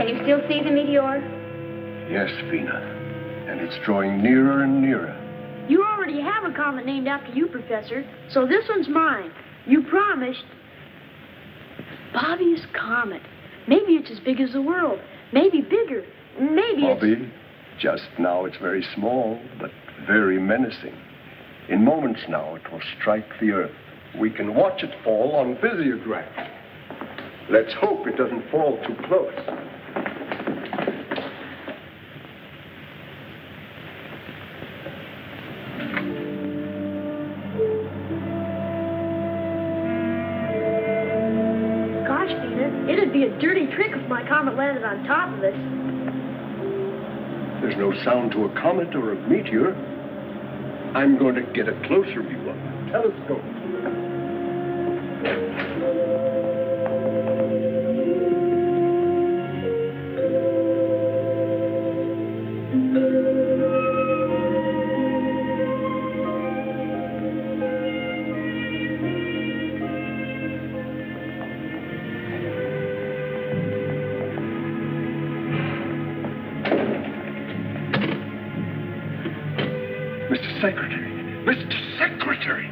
Can you still see the meteor? Yes, Vina. And it's drawing nearer and nearer. You already have a comet named after you, Professor, so this one's mine. You promised. Bobby's comet. Maybe it's as big as the world. Maybe bigger. Maybe Bobby, just now it's very small, but very menacing. In moments now, it will strike the Earth. We can watch it fall on physiograph. Let's hope it doesn't fall too close. Gosh, Vina, it'd be a dirty trick if my comet landed on top of us. There's no sound to a comet or a meteor. I'm going to get a closer view of the telescope. Mr. Secretary! Mr. Secretary!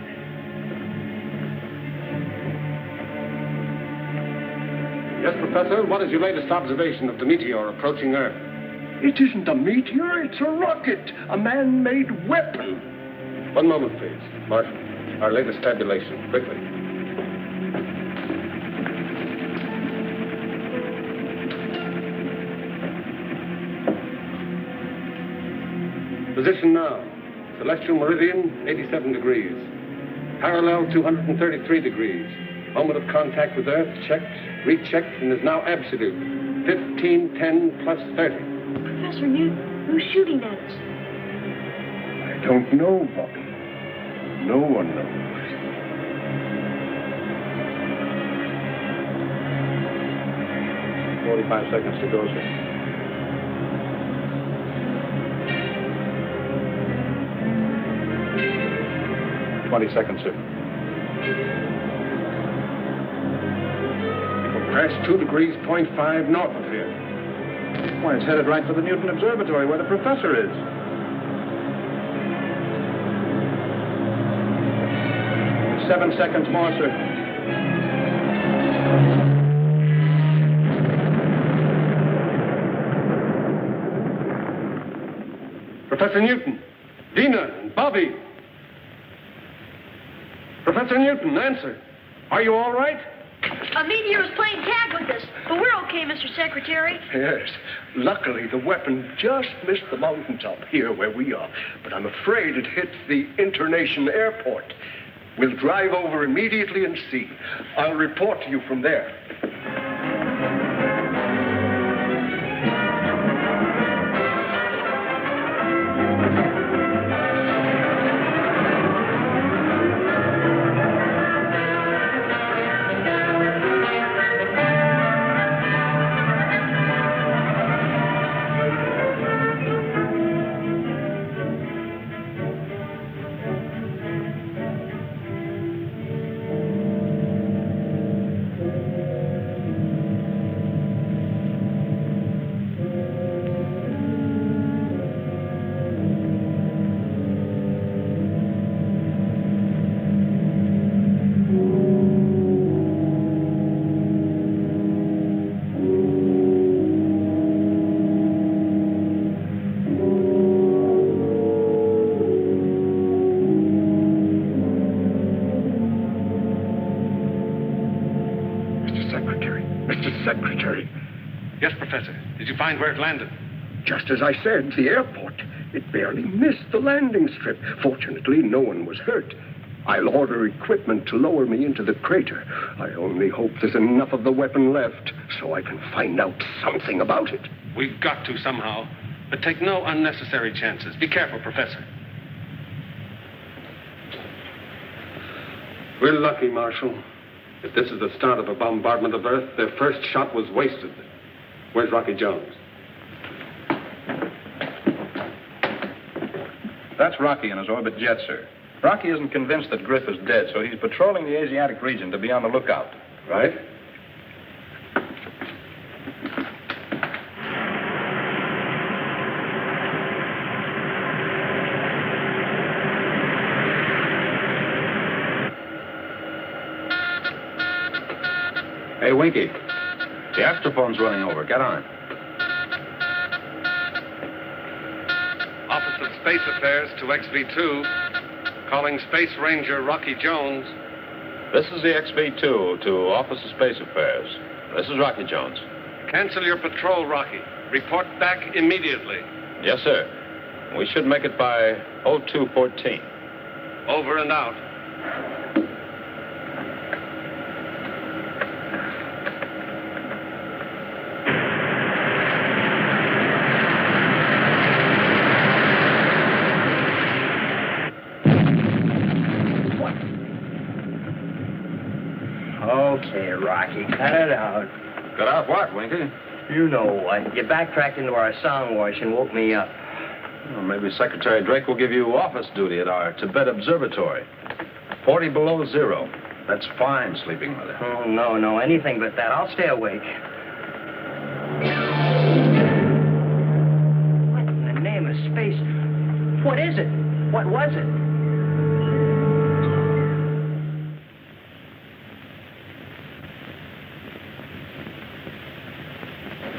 Yes, Professor, what is your latest observation of the meteor approaching Earth? It isn't a meteor, it's a rocket, a man-made weapon. One moment, please. Marshal, our latest tabulation, quickly. Position now. Celestial meridian, 87 degrees. Parallel, 233 degrees. Moment of contact with Earth, checked, rechecked, and is now absolute. 15, 10, plus 30. Professor Newton, who's shooting at us? I don't know, Bobby. No one knows. "45 seconds to go, sir." 20 seconds, sir. We'll pass 2 degrees, 0.5 north of here. Why, it's headed right for the Newton Observatory where the professor is. "7 seconds more, sir." Professor Newton, Dina, and Bobby. Professor Newton, answer. Are you all right? A meteor is playing tag with us, but we're okay, Mr. Secretary. Yes. Luckily, the weapon just missed the mountaintop here where we are. But I'm afraid it hit the internation airport. We'll drive over immediately and see. I'll report to you from there. Secretary. Yes, Professor. Did you find where it landed? Just as I said, the airport. It barely missed the landing strip. Fortunately, no one was hurt. I'll order equipment to lower me into the crater. I only hope there's enough of the weapon left so I can find out something about it. We've got to somehow. But take no unnecessary chances. Be careful, Professor. We're lucky, Marshal. If this is the start of a bombardment of Earth, their first shot was wasted. Where's Rocky Jones? That's Rocky in his orbit jet, sir. Rocky isn't convinced that Griff is dead, so he's patrolling the Asiatic region to be on the lookout. Right. Hey, Winky. The astrophone's running over. Get on. Office of Space Affairs to XV2. Calling Space Ranger Rocky Jones. This is the XV2 to Office of Space Affairs. This is Rocky Jones. Cancel your patrol, Rocky. Report back immediately. Yes, sir. We should make it by 0214. Over and out. Okay, Rocky, cut it out. Cut out what, Winky? You know what. You backtracked into our sound wash and woke me up. Well, maybe Secretary Drake will give you office duty at our Tibet Observatory. 40 below zero. That's fine sleeping weather. Oh, no, anything but that. I'll stay awake. What in the name of space? What is it? What was it?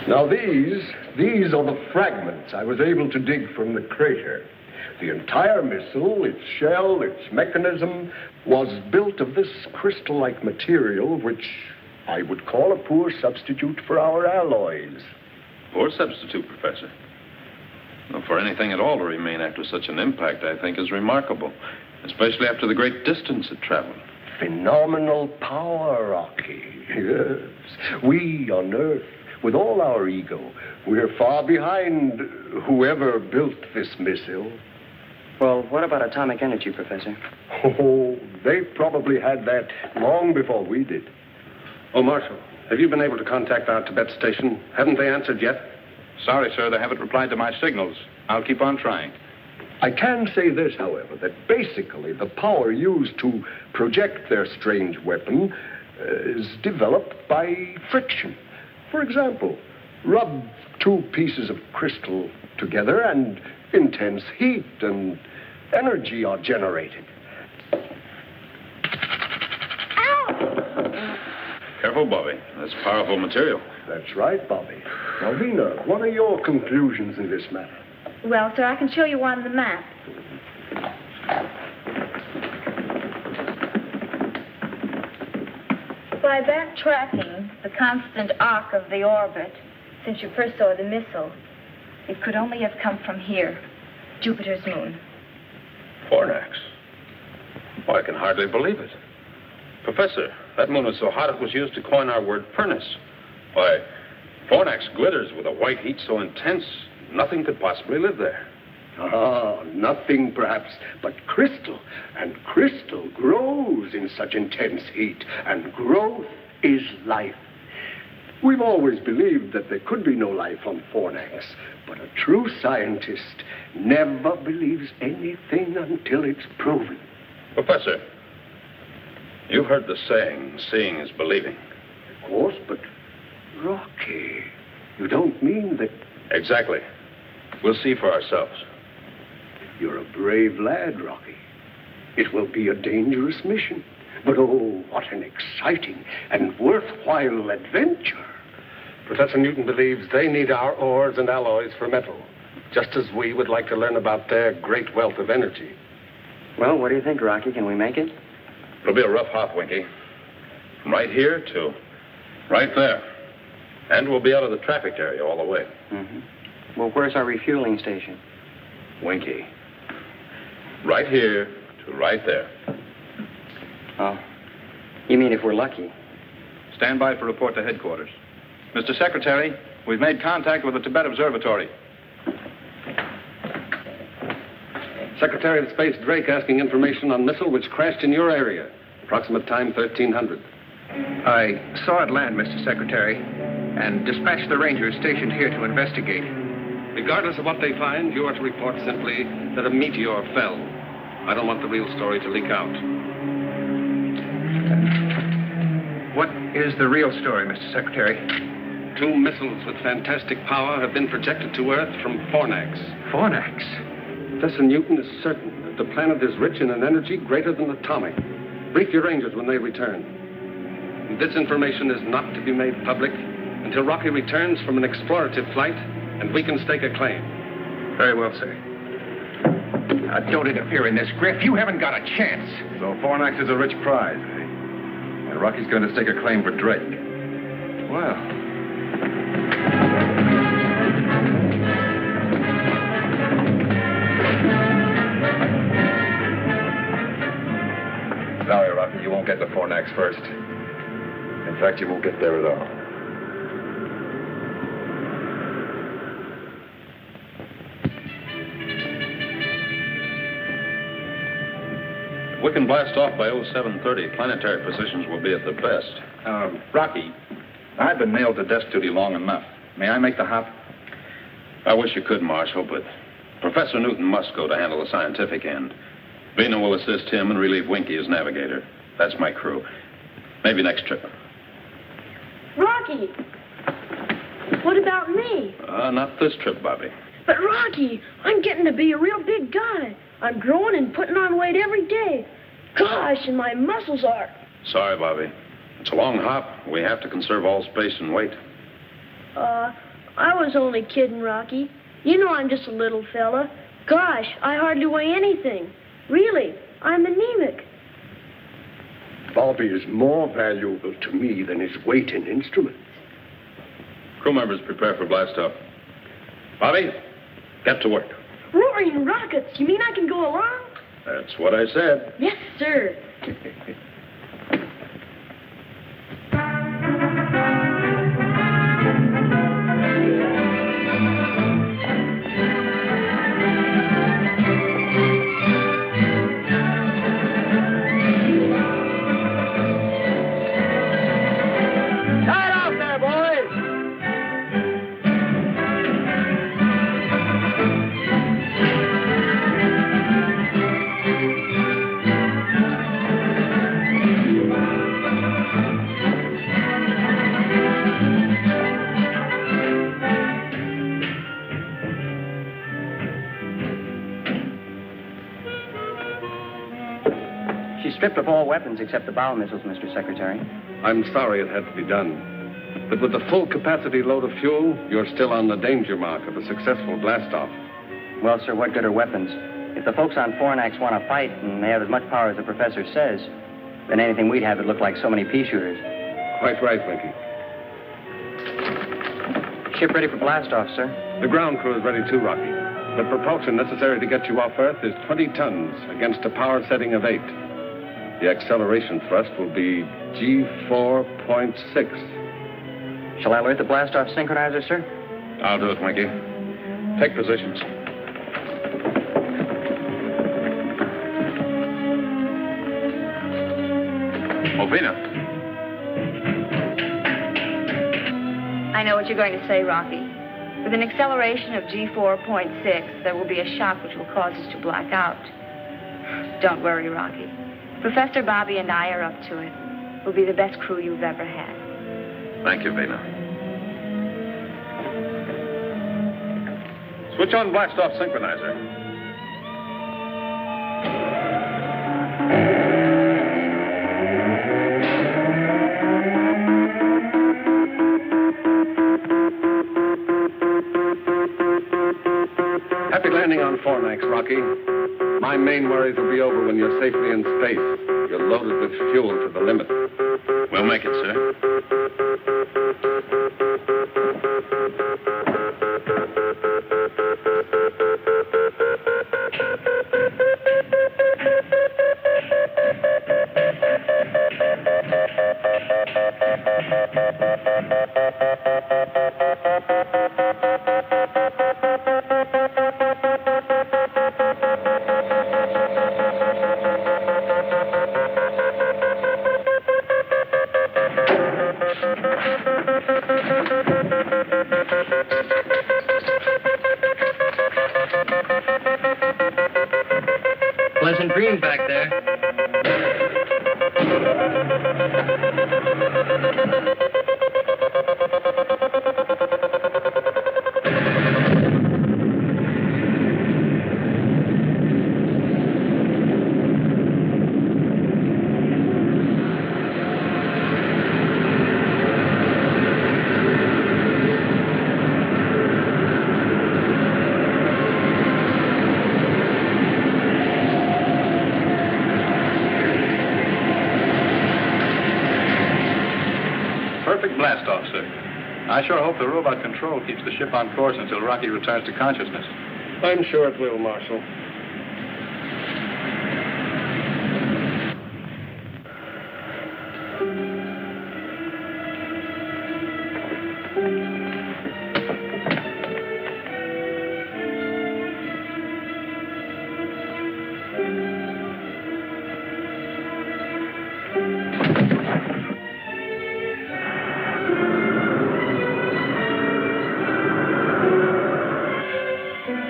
Now these are the fragments I was able to dig from the crater. The entire missile, its shell, its mechanism, was built of this crystal-like material, which I would call a poor substitute for our alloys. Poor substitute, Professor. Well, for anything at all to remain after such an impact, I think, is remarkable, especially after the great distance it traveled. Phenomenal power, Rocky. Yes. We on Earth, with all our ego, we're far behind whoever built this missile. Well, what about atomic energy, Professor? Oh, they probably had that long before we did. Oh, Marshal, have you been able to contact our Tibet station? Haven't they answered yet? Sorry, sir, they haven't replied to my signals. I'll keep on trying. I can say this, however, that basically the power used to project their strange weapon is developed by friction. For example, rub two pieces of crystal together and intense heat and energy are generated. Ow! Careful, Bobby. That's powerful material. That's right, Bobby. Now, Vina, what are your conclusions in this matter? Well, sir, I can show you on the map. by backtracking the constant arc of the orbit since you first saw the missile, it could only have come from here, Jupiter's moon. Fornax. Why, I can hardly believe it. Professor, that moon is so hot it was used to coin our word furnace. Why, Fornax glitters with a white heat so intense, nothing could possibly live there. Ah, nothing perhaps but crystal. And crystal grows in such intense heat. And growth is life. We've always believed that there could be no life on Fornax. But a true scientist never believes anything until it's proven. Professor, you've heard the saying, seeing is believing. Of course, but Rocky, you don't mean that... Exactly. We'll see for ourselves. You're a brave lad, Rocky. It will be a dangerous mission. But oh, what an exciting and worthwhile adventure. Professor Newton believes they need our ores and alloys for metal, just as we would like to learn about their great wealth of energy. Well, what do you think, Rocky? Can we make it? It'll be a rough hop, Winky. From right here to right there. And we'll be out of the traffic area all the way. Mm-hmm. Well, where's our refueling station? Winky. Right here to right there. Oh. You mean if we're lucky? Stand by for report to headquarters. Mr. Secretary, we've made contact with the Tibet Observatory. Secretary of Space Drake asking information on missile which crashed in your area. Approximate time 1300. I saw it land, Mr. Secretary, and dispatched the Rangers stationed here to investigate. Regardless of what they find, you are to report simply that a meteor fell. I don't want the real story to leak out. What is the real story, Mr. Secretary? 2 missiles with fantastic power have been projected to Earth from Fornax. Fornax? Professor Newton is certain that the planet is rich in an energy greater than atomic. Brief your Rangers when they return. This information is not to be made public until Rocky returns from an explorative flight and we can stake a claim. Very well, sir. Now, don't interfere in this, Griff. You haven't got a chance. So Fornax is a rich prize, eh? And Rocky's going to stake a claim for Drake. Well, Sorry, Rocky, you won't get to Fornax first. In fact, you won't get there at all. If we can blast off by 0730, planetary positions will be at the best. Rocky, I've been nailed to desk duty long enough. May I make the hop? I wish you could, Marshal, but Professor Newton must go to handle the scientific end. Vina will assist him and relieve Winky as navigator. That's my crew. Maybe next trip. Rocky! What about me? Not this trip, Bobby. But Rocky, I'm getting to be a real big guy. I'm growing and putting on weight every day. Gosh, and my muscles are. Sorry, Bobby. It's a long hop. We have to conserve all space and weight. I was only kidding, Rocky. You know I'm just a little fella. Gosh, I hardly weigh anything. Really, I'm anemic. Bobby is more valuable to me than his weight and instruments. Crew members prepare for blast-off. Bobby, get to work. Roaring rockets, you mean I can go along? That's what I said. Yes, sir. Stripped of all weapons except the bow missiles, Mr. Secretary. I'm sorry it had to be done. But with the full capacity load of fuel, you're still on the danger mark of a successful blast-off. Well, sir, what good are weapons? If the folks on Fornax want to fight and they have as much power as the professor says, then anything we'd have would look like so many pea shooters. Quite right, Winky. Ship ready for blast-off, sir. The ground crew is ready too, Rocky. The propulsion necessary to get you off Earth is 20 tons against a power setting of 8. The acceleration thrust will be G4.6. Shall I alert the blast-off synchronizer, sir? I'll do it, Winky. Take positions. Ovina. I know what you're going to say, Rocky. With an acceleration of G4.6, there will be a shock which will cause us to black out. Don't worry, Rocky. Professor Bobby and I are up to it. We'll be the best crew you've ever had. Thank you, Vina. Switch on blast-off synchronizer. Happy landing on Fornax, Rocky. My main worries will be over when you're safely in space. You're loaded with fuel to the limit. We'll make it, sir. Pleasant dream back there. Perfect blast-off, sir. I sure hope the robot control keeps the ship on course until Rocky returns to consciousness. I'm sure it will, Marshal.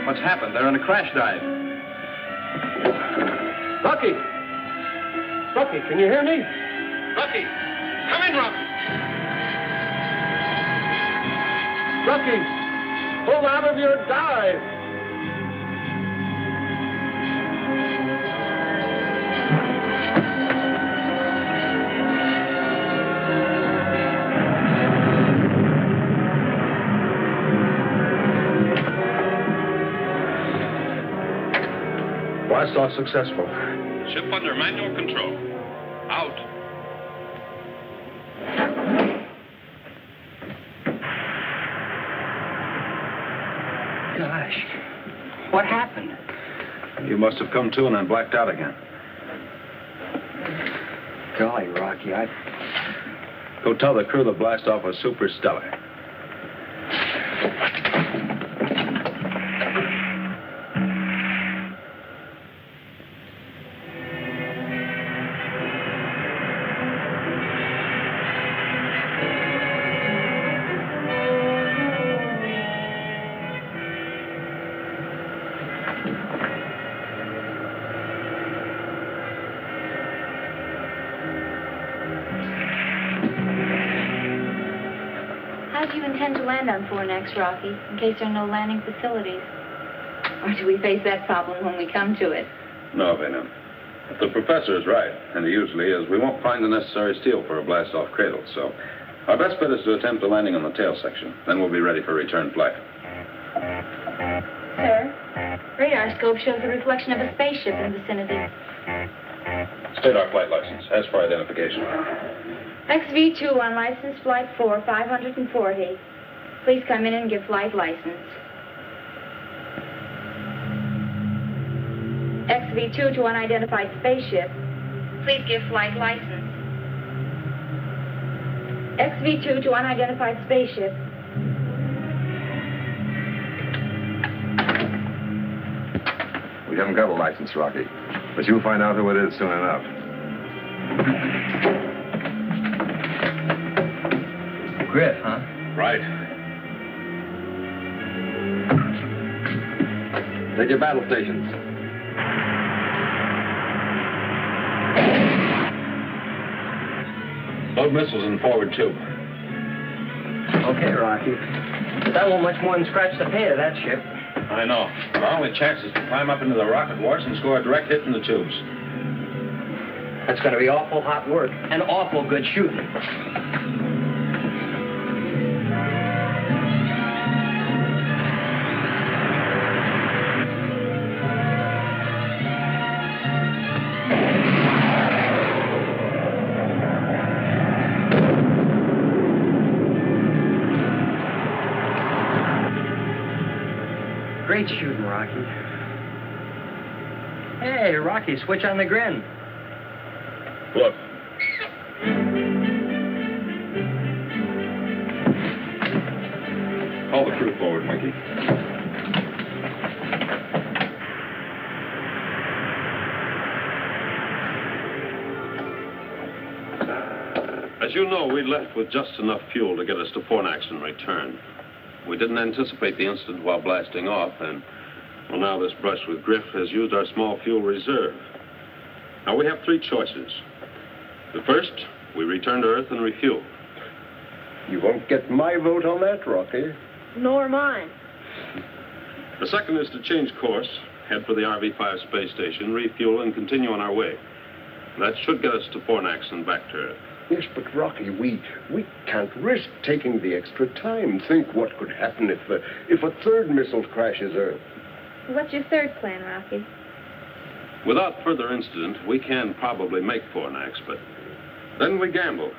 What's happened? They're in a crash dive. Rocky! Rocky, can you hear me? Rocky! Come in, Rocky! Rocky! Pull out of your dive! Blast-off successful. Ship under manual control. Out. Gosh, what happened? You must have come to and then blacked out again. Golly, Rocky, Go tell the crew the blast-off was super stellar. How do you intend to land on Fornax, Rocky, in case there are no landing facilities? Or do we face that problem when we come to it? No, Vina. The professor is right, and he usually is. We won't find the necessary steel for a blast-off cradle, so our best bet is to attempt a landing on the tail section. Then we'll be ready for return flight. Sir, radar scope shows the reflection of a spaceship in the vicinity. State our flight license. As for identification. XV2 on license flight 4, 540. Please come in and give flight license. XV2 to unidentified spaceship. Please give flight license. XV2 to unidentified spaceship. We haven't got a license, Rocky. But you'll find out who it is soon enough. Griff, huh? Right. Take your battle stations. Load missiles in forward tube. Okay, Rocky. But that won't much more than scratch the paint of that ship. I know. Our only chance is to climb up into the rocket wards and score a direct hit in the tubes. That's going to be awful hot work and awful good shooting. Great shooting, Rocky. Hey, Rocky, switch on the grin. Look. Call the crew forward, Mikey. As you know, we left with just enough fuel to get us to Fornax and return. We didn't anticipate the incident while blasting off, and, well, now this brush with Griff has used our small fuel reserve. Now, we have three choices. The first, we return to Earth and refuel. You won't get my vote on that, Rocky. Nor mine. The second is to change course, head for the RV-5 space station, refuel, and continue on our way. That should get us to Fornax and back to Earth. Yes, but Rocky, we can't risk taking the extra time. Think what could happen if a third missile crashes Earth. What's your third plan, Rocky? Without further incident, we can probably make Fornax, but then we gamble.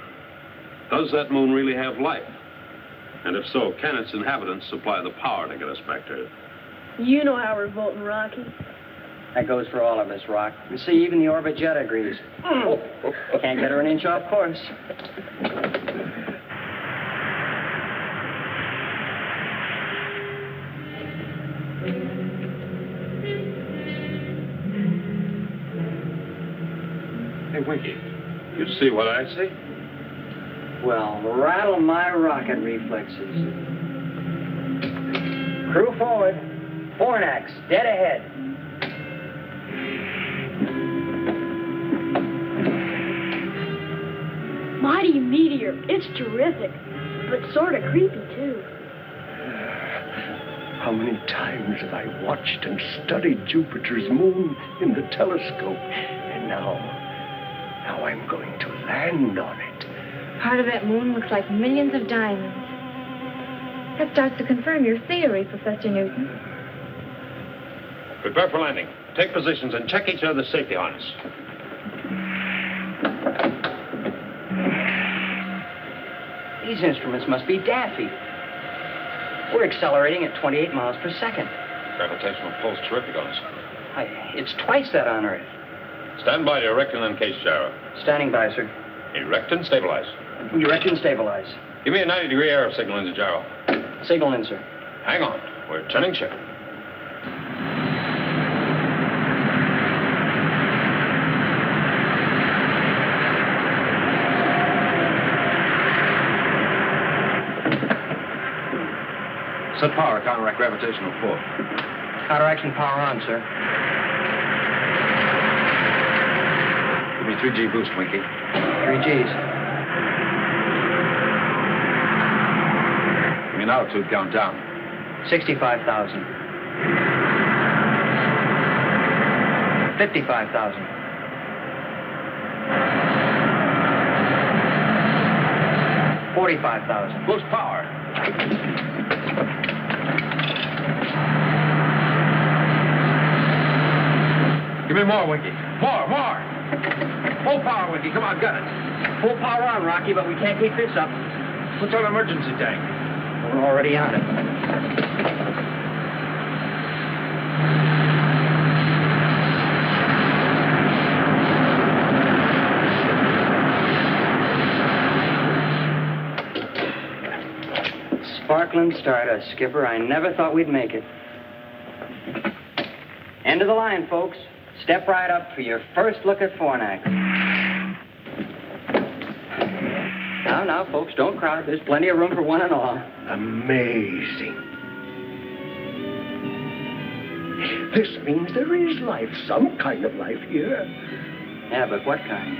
Does that moon really have life? And if so, can its inhabitants supply the power to get us back to Earth? You know how we're voting, Rocky. That goes for all of us, Rock. You see, even the orbit jet agrees. Can't get her an inch off course. Hey, Winky, you see what I see? Well, rattle my rocket reflexes. Crew forward. Fornax, dead ahead. Mighty meteor. It's terrific. But sort of creepy, too. How many times have I watched and studied Jupiter's moon in the telescope? And now I'm going to land on it. Part of that moon looks like millions of diamonds. That starts to confirm your theory, Professor Newton. Prepare for landing. Take positions and check each other's safety harness. These instruments must be daffy. We're accelerating at 28 miles per second. Gravitational pull's terrific on us. It's twice that on Earth. Stand by to erect and uncase gyro. Standing by, sir. Erect and stabilize. Erect and stabilize. Give me a 90-degree arrow signal into gyro. Signal in, sir. Hang on. We're turning ship. Set power, counteract gravitational pull. Counteraction power on, sir. Give me 3G boost, Winky. 3 Gs. Give me an altitude count down. 65,000. 55,000. 45,000. Boost power. Give me more, Winky. More. Full power, Winky. Come on, got it. Full power on, Rocky, but we can't keep this up. What's our emergency tank? We're already on it. Sparkling Stardust, Skipper. I never thought we'd make it. End of the line, folks. Step right up for your first look at Fornax. Now, folks, don't crowd. There's plenty of room for one and all. Amazing. This means there is life, some kind of life here. Yeah, but what kind?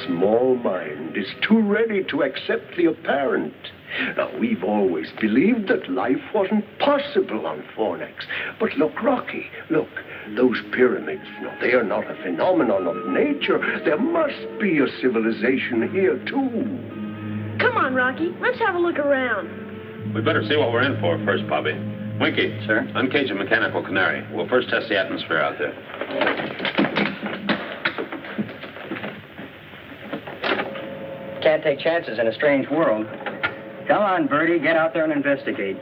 Small mind is too ready to accept the apparent. Now, we've always believed that life wasn't possible on Fornax. But look, Rocky, look, those pyramids, no, they are not a phenomenon of nature. There must be a civilization here, too. Come on, Rocky. Let's have a look around. We better see what we're in for first, Bobby. Winky. Sir? Uncage a mechanical canary. We'll first test the atmosphere out there. Can't take chances in a strange world. Come on, Bertie, get out there and investigate.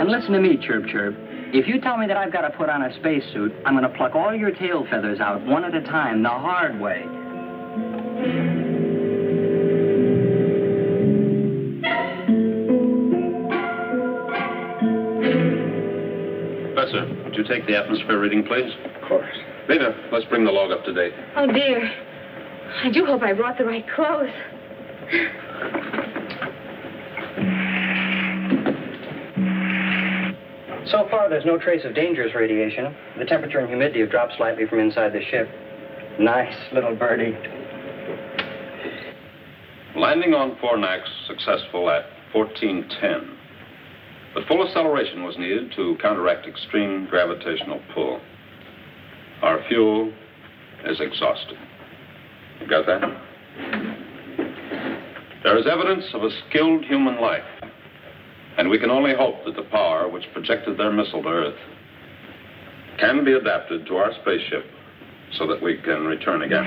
And listen to me, Chirp Chirp. If you tell me that I've got to put on a spacesuit, I'm going to pluck all your tail feathers out one at a time, the hard way. Professor, would you take the atmosphere reading, please? Of course. Lena, let's bring the log up to date. Oh, dear. I do hope I brought the right clothes. So far, there's no trace of dangerous radiation. The temperature and humidity have dropped slightly from inside the ship. Nice little birdie. Landing on Fornax successful at 1410. But full acceleration was needed to counteract extreme gravitational pull. Our fuel is exhausted. You got that? There is evidence of a skilled human life, and we can only hope that the power which projected their missile to Earth can be adapted to our spaceship so that we can return again.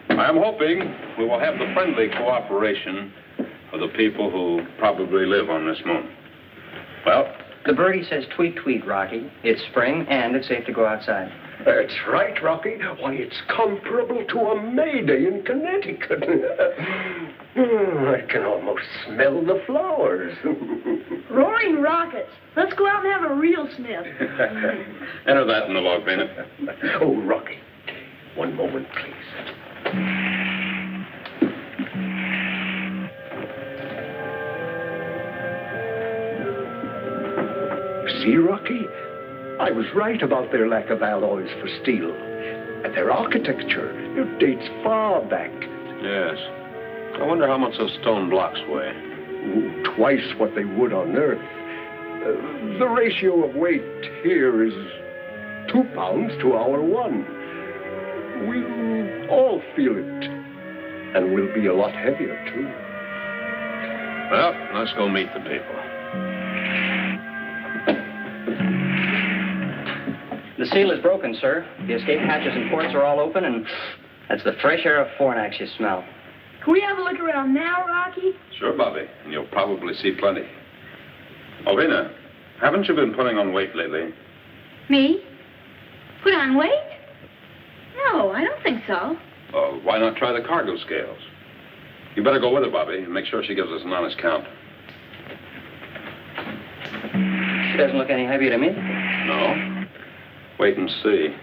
I am hoping we will have the friendly cooperation of the people who probably live on this moon. Well, the birdie says tweet, tweet, Rocky. It's spring, and it's safe to go outside. That's right, Rocky. Why, it's comparable to a May Day in Connecticut. I can almost smell the flowers. Roaring rockets. Let's go out and have a real sniff. Enter that in the log, Bennett. Oh, Rocky. One moment, please. See, Rocky? I was right about their lack of alloys for steel. And their architecture, it dates far back. Yes. I wonder how much those stone blocks weigh. Twice what they would on Earth. The ratio of weight here is 2 pounds to our 1. We'll all feel it. And we'll be a lot heavier, too. Well, let's go meet the people. The seal is broken, sir. The escape hatches and ports are all open, and that's the fresh air of Fornax you smell. Can we have a look around now, Rocky? Sure, Bobby, and you'll probably see plenty. Olvina, haven't you been putting on weight lately? Me? Put on weight? No, I don't think so. Why not try the cargo scales? You better go with her, Bobby, and make sure she gives us an honest count. She doesn't look any heavier to me. No? Wait and see.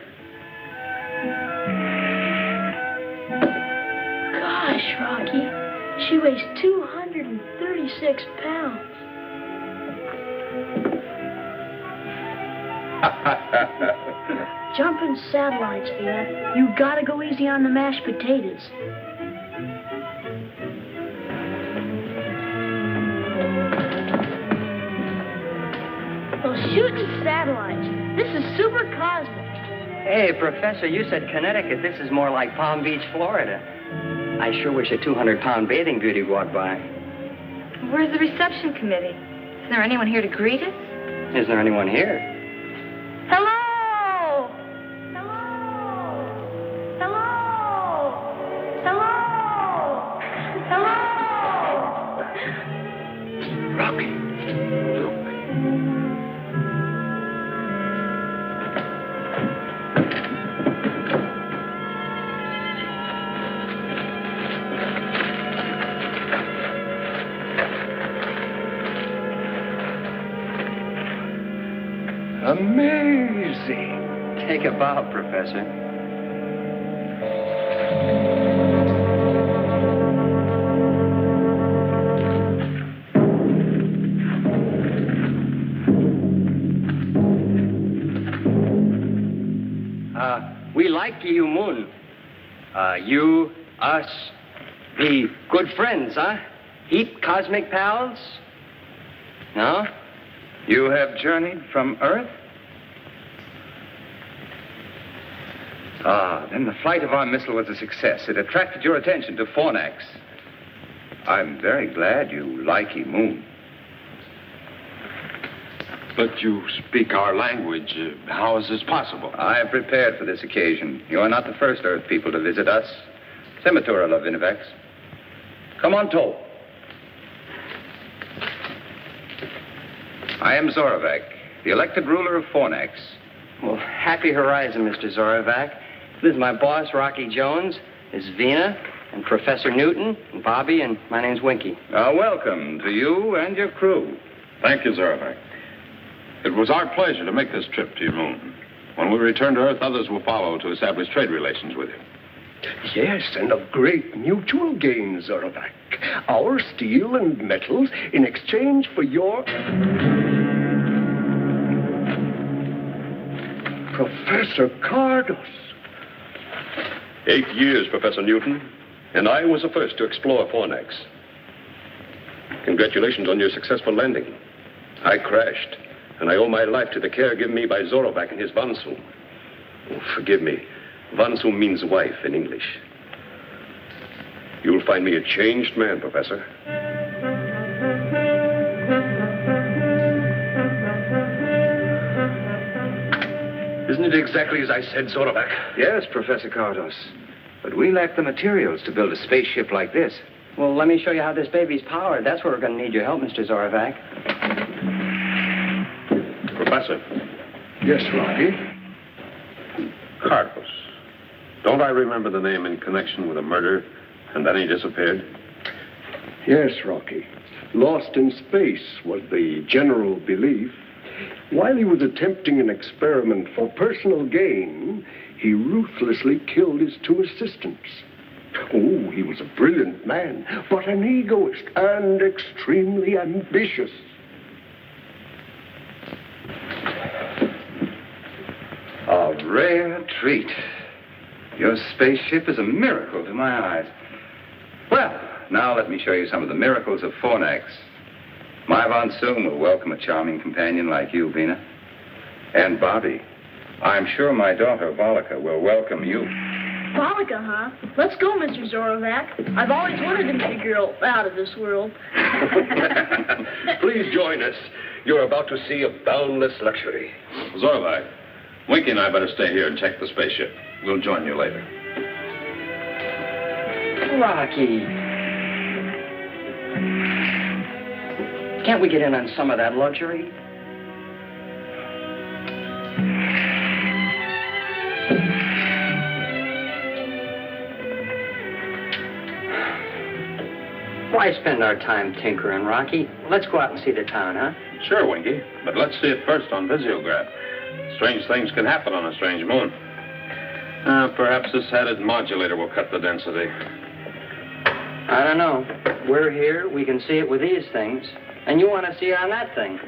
Gosh, Rocky. She weighs 236 pounds. Jumping satellites, Vina. You gotta go easy on the mashed potatoes. Those shooting satellites. This is super cosmic. Hey, Professor, you said Connecticut. This is more like Palm Beach, Florida. I sure wish a 200-pound bathing beauty walked by. Where's the reception committee? Is there anyone here to greet us? Is there anyone here? Hello! Hello! Hello! Hello! Hello! Rocky. Amazing. Take a bow, Professor. We like you, Moon. You, us, be good friends, huh? Heap cosmic pals? No? You have journeyed from Earth? Ah, then the flight of our missile was a success. It attracted your attention to Fornax. I'm very glad you like Moon. But you speak our language. How is this possible? I have prepared for this occasion. You are not the first Earth people to visit us. Scimitar of Vinivex. Come on, Toll. I am Zorovac, the elected ruler of Fornax. Well, happy horizon, Mr. Zorovac. This is my boss, Rocky Jones. This is Vina, and Professor Newton, and Bobby, and my name's Winky. Welcome to you and your crew. Thank you, Zorovac. It was our pleasure to make this trip to your moon. When we return to Earth, others will follow to establish trade relations with you. Yes, and of great mutual gain, Zorovac. Our steel and metals in exchange for your... Professor Cardos. 8 years, Professor Newton, and I was the first to explore Fornax. Congratulations on your successful landing. I crashed, and I owe my life to the care given me by Zorovac and his Vansu. Oh, forgive me. Vansu means wife in English. You'll find me a changed man, Professor. Isn't it exactly as I said, Zorovac? Yes, Professor Cardos. But we lack the materials to build a spaceship like this. Well, let me show you how this baby's powered. That's where we're going to need your help, Mr. Zorovac. Professor. Yes, Rocky? Cardos. Don't I remember the name in connection with a murder, and then he disappeared? Yes, Rocky. Lost in space was the general belief. While he was attempting an experiment for personal gain, he ruthlessly killed his 2 assistants. Oh, he was a brilliant man, but an egoist and extremely ambitious. A rare treat. Your spaceship is a miracle to my eyes. Well, now let me show you some of the miracles of Fornax. My Von Soon will welcome a charming companion like you, Vina. And Bobby, I'm sure my daughter, Volika, will welcome you. Volika, huh? Let's go, Mr. Zorovac. I've always wanted to meet a girl out of this world. Please join us. You're about to see a boundless luxury. Zorovac, Winky and I better stay here and check the spaceship. We'll join you later. Rocky. Can't we get in on some of that luxury? Why spend our time tinkering, Rocky? Let's go out and see the town, huh? Sure, Winky. But let's see it first on Visiograph. Strange things can happen on a strange moon. Perhaps this added modulator will cut the density. I don't know. We're here. We can see it with these things. And you want to see it on that thing.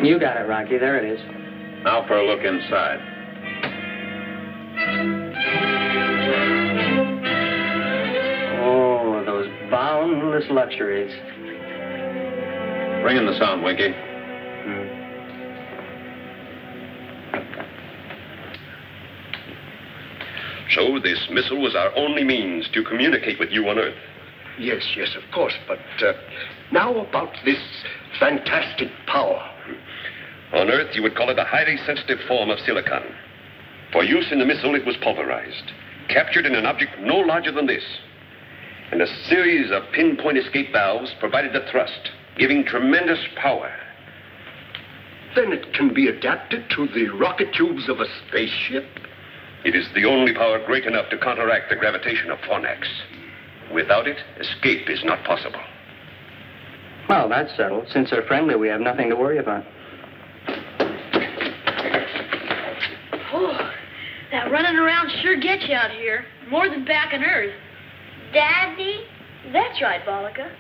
You got it, Rocky. There it is. Now for a look inside. Oh, those boundless endless luxuries. Bring in the sound, Winky. So this missile was our only means to communicate with you on Earth. Yes, of course. But now about this fantastic power. On Earth, you would call it a highly sensitive form of silicon. For use in the missile, it was pulverized, captured in an object no larger than this. And a series of pinpoint escape valves provided the thrust, giving tremendous power. Then it can be adapted to the rocket tubes of a spaceship? It is the only power great enough to counteract the gravitation of Fornax. Without it, escape is not possible. Well, that's settled. Since they're friendly, we have nothing to worry about. Oh, that running around sure gets you out here. More than back on Earth. Daddy? That's right, Volika.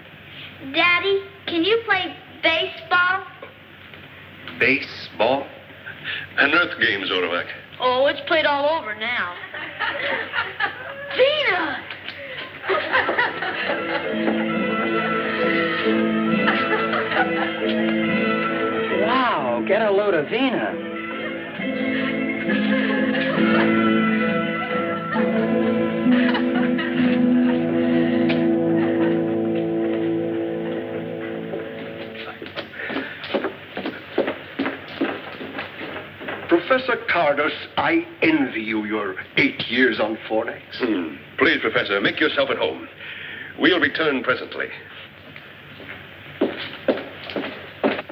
Daddy, can you play baseball? Baseball? An Earth game, Zorovac. Oh, it's played all over now. Vina! Wow, get a load of Vina. Professor Cardos, I envy you your 8 years on Fornax. Please, Professor, make yourself at home. We'll return presently.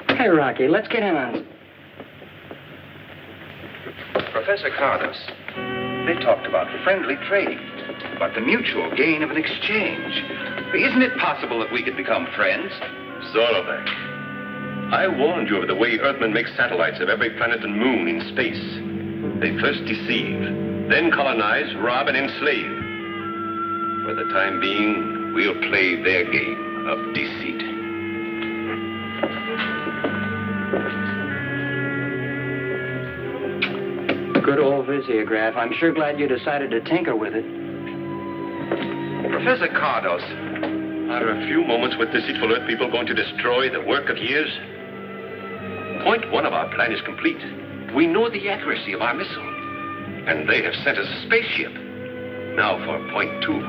Hey, Rocky, let's get in on it. Professor Cardos, they talked about friendly trade, about the mutual gain of an exchange. Isn't it possible that we could become friends? Zorovac, I warned you of the way Earthmen make satellites of every planet and moon in space. They first deceive, then colonize, rob, and enslave. For the time being, we'll play their game of deceit. Good old Visiograph. I'm sure glad you decided to tinker with it. Professor Cardos, Are a few moments with deceitful Earth people going to destroy the work of years? Point 1 of our plan is complete. We know the accuracy of our missile. And they have sent us a spaceship. Now for point 2.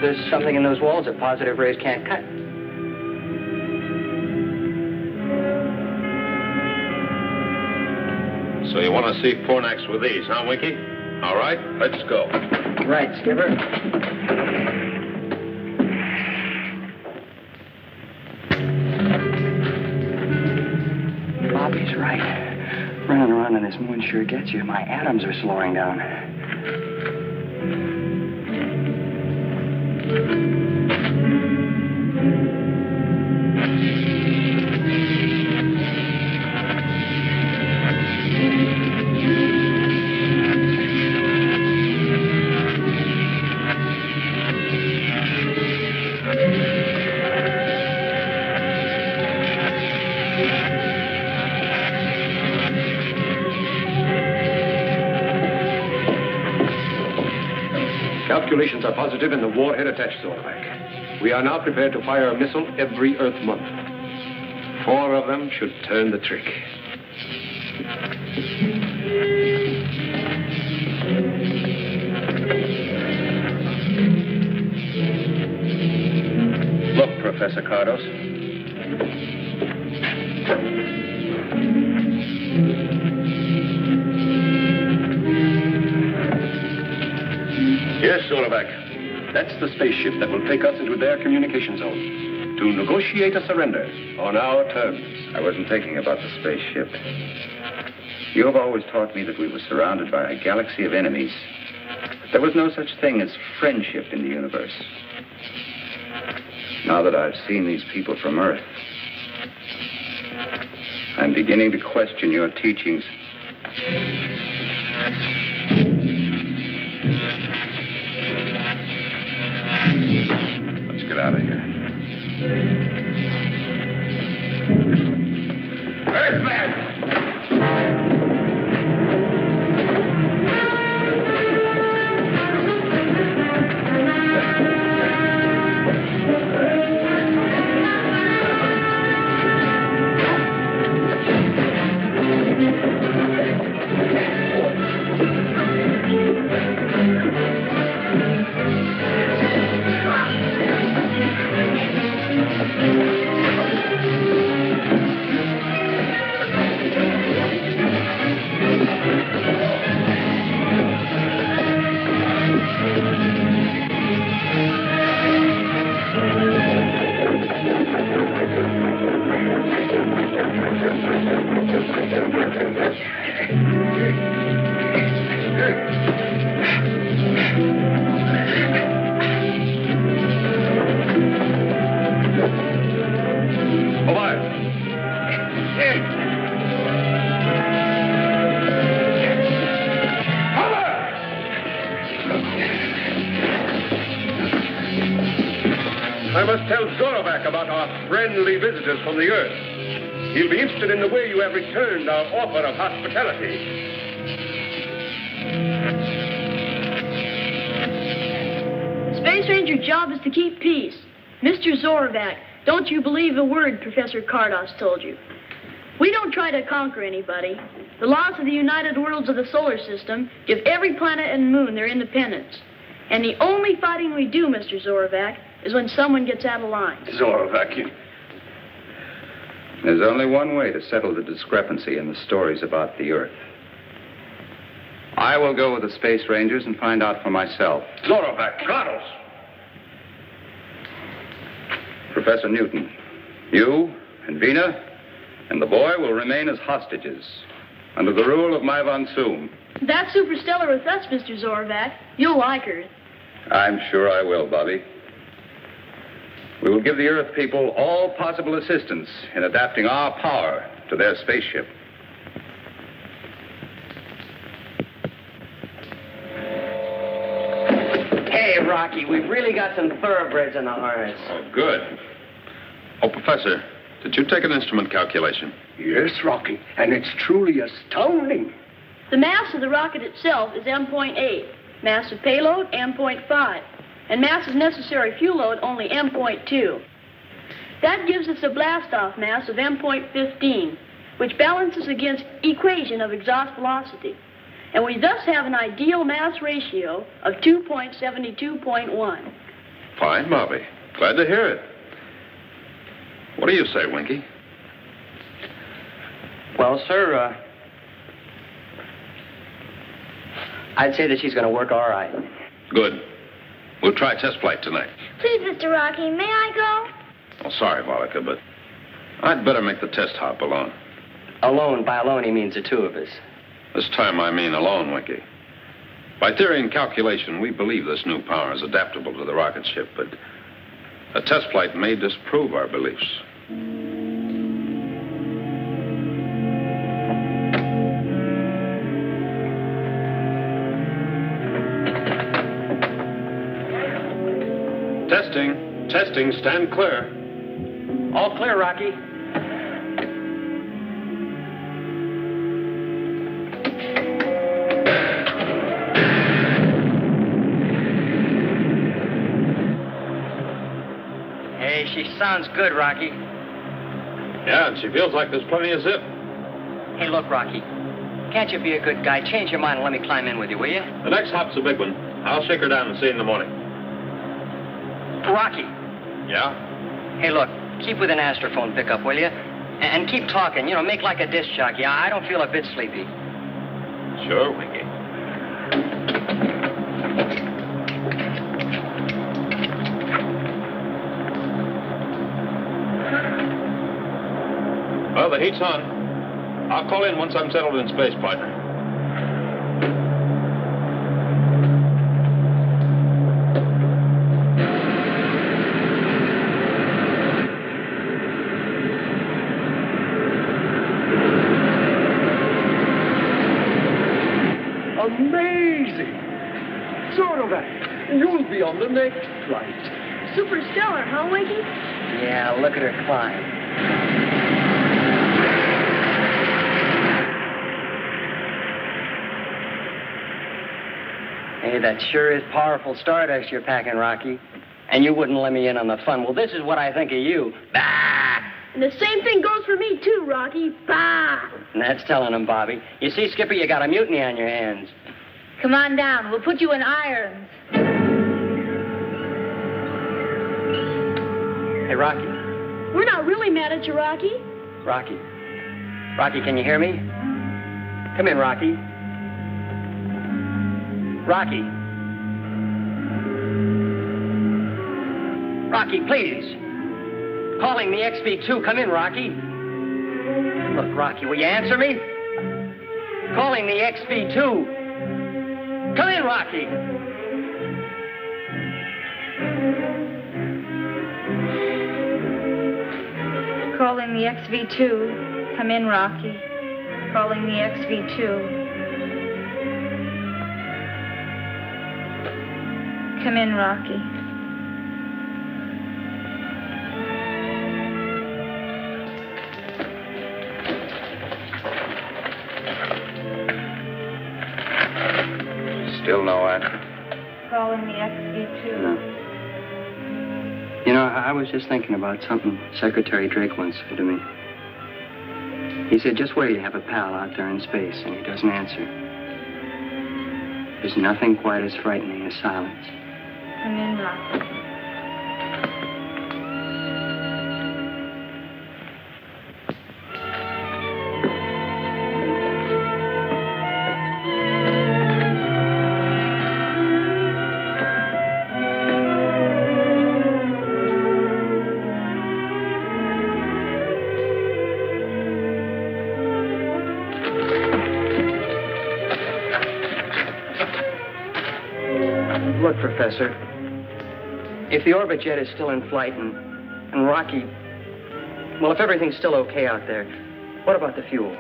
There's something in those walls that positive rays can't cut. So you want to see Fornax with these, huh, Winky? All right, let's go. Right, Skipper. Bobby's right. Running around on this moon sure gets you. My atoms are slowing down. Calculations are positive and the warhead attached, Zorovac. We are now prepared to fire a missile every Earth month. 4 of them should turn the trick. Look, Professor Cardos. Yes, Zorovac. That's the spaceship that will take us into their communication zone to negotiate a surrender on our terms. I wasn't thinking about the spaceship. You have always taught me that we were surrounded by a galaxy of enemies. But there was no such thing as friendship in the universe. Now that I've seen these people from Earth, I'm beginning to question your teachings. Let's get out of here. Earthman! I must tell Zorovac about our friendly visitors from the Earth. He'll be interested in the way you have returned our offer of hospitality. Space Ranger's job is to keep peace. Mr. Zorovac, don't you believe a word Professor Kardos told you. We don't try to conquer anybody. The laws of the United Worlds of the solar system give every planet and moon their independence. And the only fighting we do, Mr. Zorovac, is when someone gets out of line. Zorovac, you... There's only one way to settle the discrepancy in the stories about the Earth. I will go with the Space Rangers and find out for myself. Zorovac, Kardos! Professor Newton, you and Vina and the boy will remain as hostages under the rule of my Von Soom. That's superstellar with us, Mr. Zorovac. You'll like her. I'm sure I will, Bobby. We will give the Earth people all possible assistance in adapting our power to their spaceship. Hey, Rocky, we've really got some thoroughbreds in the harness. Oh, good. Oh, Professor, did you take an instrument calculation? Yes, Rocky, and it's truly astounding. The mass of the rocket itself is M.8, mass of payload M.5, and mass of necessary fuel load only M.2. That gives us a blast-off mass of M.15, which balances against equation of exhaust velocity. And we thus have an ideal mass ratio of 2.72.1. Fine, Bobby. Glad to hear it. What do you say, Winky? Well, sir, I'd say that she's going to work all right. Good. We'll try test flight tonight. Please, Mr. Rocky, may I go? Oh, sorry, Volika, but I'd better make the test hop alone. Alone, by alone, he means the two of us. This time I mean alone, Winky. By theory and calculation, we believe this new power is adaptable to the rocket ship, but a test flight may disprove our beliefs. Testing, stand clear. All clear, Rocky. Hey, she sounds good, Rocky. Yeah, and she feels like there's plenty of zip. Hey, look, Rocky. Can't you be a good guy? Change your mind and let me climb in with you, will you? The next hop's a big one. I'll shake her down and see you in the morning. Rocky. Yeah? Hey, look, keep with an astrophone pickup, will you? And keep talking. You know, make like a disc jockey. I don't feel a bit sleepy. Sure, Winky. Well, the heat's on. I'll call in once I'm settled in space, partner. Amazing! Zorovac, you'll be on the next flight. Superstellar, huh, Winky? Yeah, look at her climb. Hey, that sure is powerful stardust you're packing, Rocky. And you wouldn't let me in on the fun. Well, this is what I think of you. Bah! And the same thing goes for me, too, Rocky. Bah! And that's telling him, Bobby. You see, Skipper, you got a mutiny on your hands. Come on down. We'll put you in irons. Hey, Rocky. We're not really mad at you, Rocky. Rocky. Rocky, can you hear me? Come in, Rocky. Rocky. Rocky, please. Calling the XB2. Come in, Rocky. Look, Rocky, will you answer me? Calling the XV2. Come in, Rocky. Calling the XV2. Come in, Rocky. Calling the XV2. Come in, Rocky. Still no answer? Calling the XV2. No. You know, I was just thinking about something Secretary Drake once said to me. He said, just where you have a pal out there in space and he doesn't answer. There's nothing quite as frightening as silence. Come in, Rocky. Look, Professor, if the orbit jet is still in flight and Rocky, well, if everything's still okay out there, what about the fuel?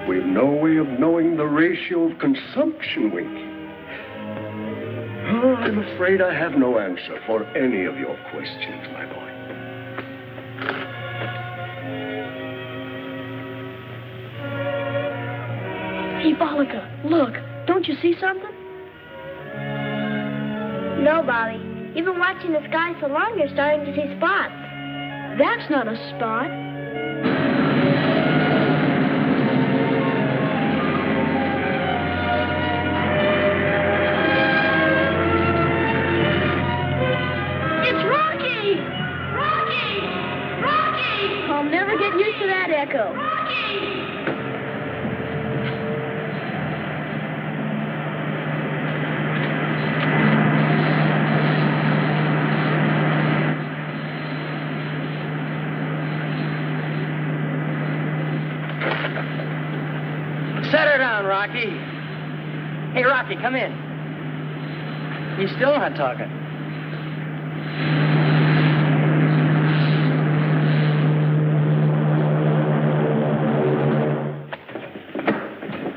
We've no way of knowing the ratio of consumption, Winky. Oh, I'm afraid I have no answer for any of your questions, my boy. Hey, Bollica, look. Don't you see something? No, Bobby. You've been watching the sky so long, you're starting to see spots. That's not a spot. It's Rocky! Rocky! Rocky! I'll never get used to that echo. Rocky! Set her down, Rocky. Hey, Rocky, come in. You still not talking.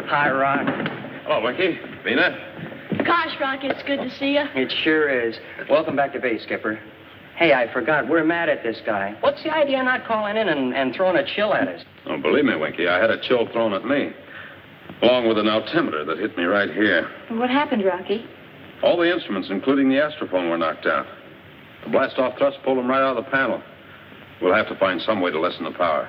Hi, Rock. Hello, Winky. Vina? Gosh, Rocky, it's good to see you. It sure is. Welcome back to base, Skipper. Hey, I forgot. We're mad at this guy. What's the idea of not calling in and throwing a chill at us? Oh, believe me, Winky, I had a chill thrown at me. Along with an altimeter that hit me right here. What happened, Rocky? All the instruments, including the astrophone, were knocked out. The blast-off thrust pulled them right out of the panel. We'll have to find some way to lessen the power.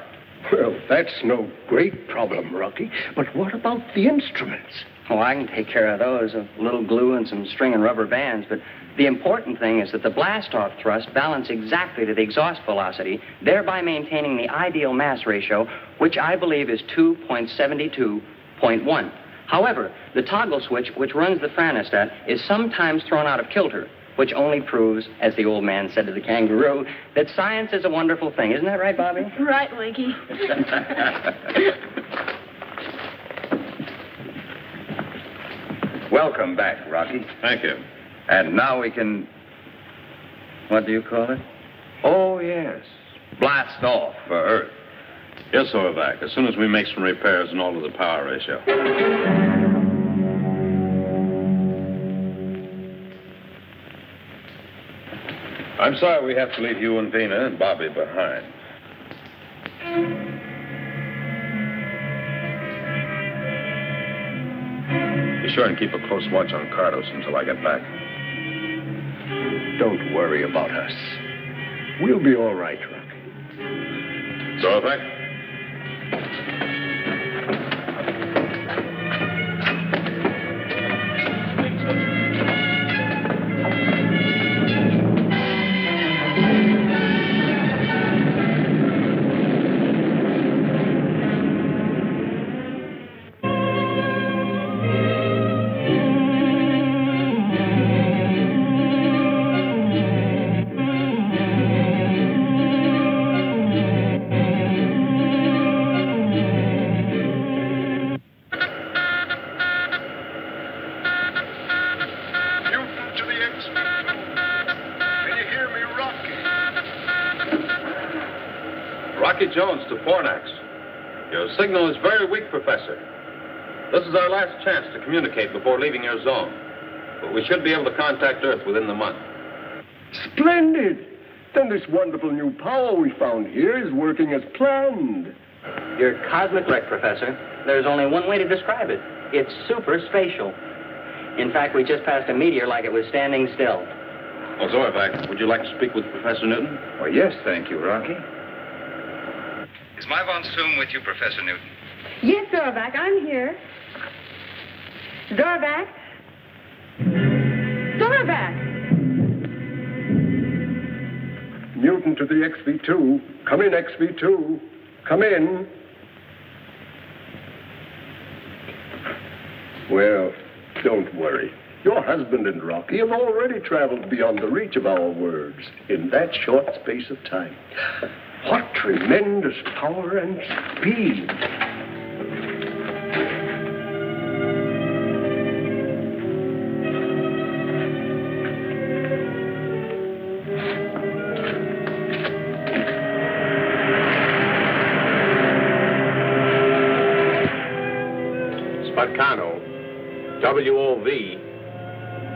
Well, that's no great problem, Rocky. But what about the instruments? Oh, I can take care of those. A little glue and some string and rubber bands. But the important thing is that the blast-off thrust balance exactly to the exhaust velocity, thereby maintaining the ideal mass ratio, which I believe is 2.72.1. However, the toggle switch, which runs the franostat, is sometimes thrown out of kilter, which only proves, as the old man said to the kangaroo, that science is a wonderful thing. Isn't that right, Bobby? Right, Winky. Welcome back, Rocky. Thank you. And now we can... What do you call it? Oh, yes. Blast off for Earth. Yes, Zorvac, as soon as we make some repairs and alter the power ratio. I'm sorry we have to leave you and Vina and Bobby behind. Be sure and keep a close watch on Cardos until I get back. Don't worry about us. We'll be all right, Rocky. Zorvac? Rocky Jones to Fornax. Your signal is very weak, Professor. This is our last chance to communicate before leaving your zone. But we should be able to contact Earth within the month. Splendid! Then this wonderful new power we found here is working as planned. You're cosmic right, Professor. There's only one way to describe it. It's super spatial. In fact, we just passed a meteor like it was standing still. Well, Zorvac, would you like to speak with Professor Newton? Oh, yes, thank you, Rocky. Is my von Zoom with you, Professor Newton? Yes, Zorvac, I'm here. Zorvac? Zorvac! Newton to the XV2. Come in, XV2. Come in. Well, don't worry. Your husband and Rocky have already traveled beyond the reach of our words in that short space of time. What tremendous power and speed. Sparcano, WOV,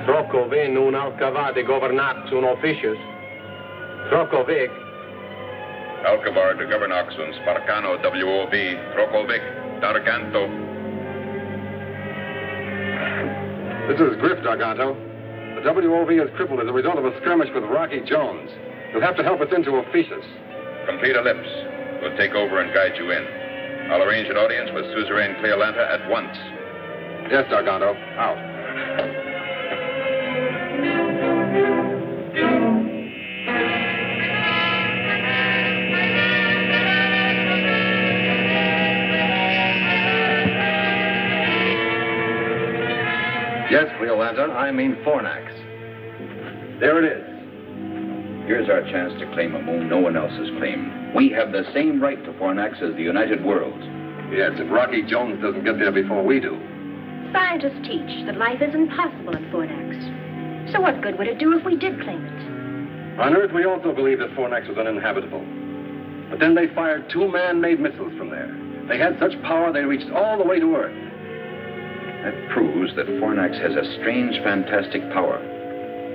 Trocovi nun alcavade governat un officius, Trocovic. Alcavar de Governox und Sparcano WOB, Trokovic, Darganto. This is Griff, Darganto. The WOV is crippled as a result of a skirmish with Rocky Jones. You'll have to help us into Officius. Complete ellipse. We'll take over and guide you in. I'll arrange an audience with Suzerain Cleolanta at once. Yes, Darganto. Out. Yes, Cleolanta, I mean Fornax. There it is. Here's our chance to claim a moon no one else has claimed. We have the same right to Fornax as the United Worlds. Yes, if Rocky Jones doesn't get there before we do. Scientists teach that life is impossible in Fornax. So what good would it do if we did claim it? On Earth, we also believe that Fornax was uninhabitable. But then they fired 2 man-made missiles from there. They had such power they reached all the way to Earth. That proves that Fornax has a strange, fantastic power.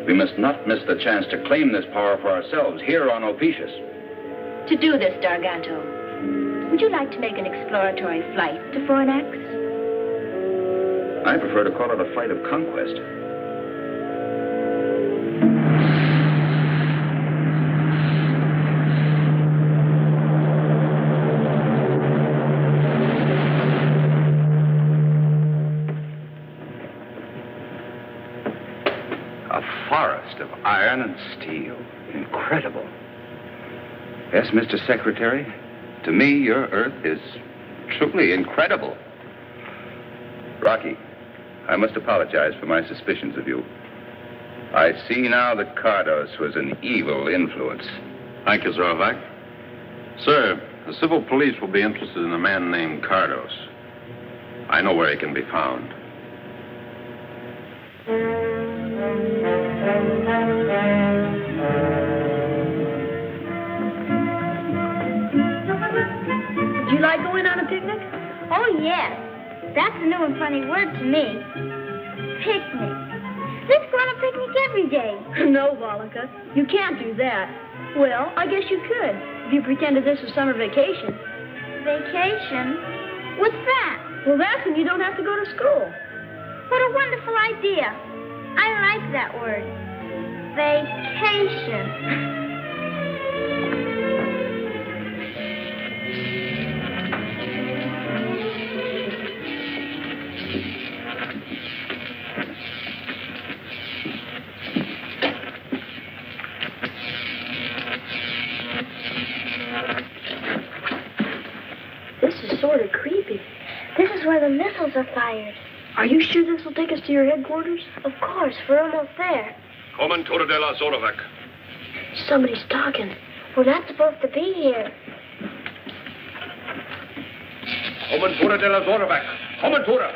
We must not miss the chance to claim this power for ourselves here on Opetius. To do this, Darganto, would you like to make an exploratory flight to Fornax? I prefer to call it a flight of conquest. A forest of iron and steel. Incredible. Yes, Mr. Secretary, to me, your Earth is truly incredible. Rocky, I must apologize for my suspicions of you. I see now that Cardos was an evil influence. Thank you, Zorvac. Sir, the civil police will be interested in a man named Cardos. I know where he can be found. Would you like going on a picnic? Oh, yes. That's a new and funny word to me. Picnic. Let's go on a picnic every day. No, Volnica, you can't do that. Well, I guess you could, if you pretended this was summer vacation. Vacation? What's that? Well, that's when you don't have to go to school. What a wonderful idea. I like that word. Vacation. This is sort of creepy. This is where the missiles are fired. Are you sure this will take us to your headquarters? Of course, we're almost there. Commentura de la Zorovac. Somebody's talking. We're not supposed to be here. Commentura de la Zorovac. Commentura.